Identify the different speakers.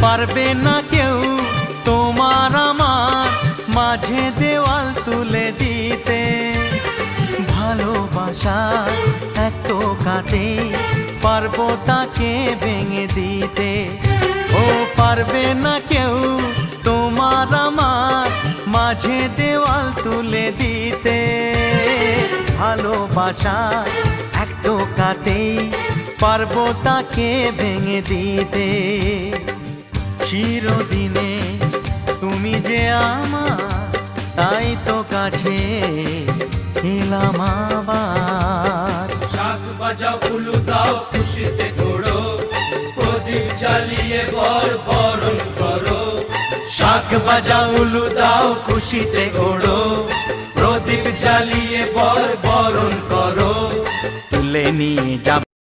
Speaker 1: পারবে না কেউ তোমার আমার মাঝে দেওয়াল তুলে দিতে। ভালোবাসা এক টোকাতে পারবো তাকে ভেঙে দিতে। ও পারবে না কেউ তোমার আমার মাঝে দেওয়াল তুলে দিতে। ভালোবাসা এক টোকাতেই পারবো তাকে ভেঙে দিতে। চিরদিনে তুমি যে আমার, তাই তো কাছে এলাম আবার।
Speaker 2: শাক বাজাও উলু দাও খুশিতে ঘোড়ো, প্রদীপ জ্বালিয়ে বরণ করো।
Speaker 1: শাক বাজাও উলু দাও খুশিতে ঘোড়ো, প্রদীপ জ্বালিয়ে বরণ করো। তুলে নিয়ে যাবে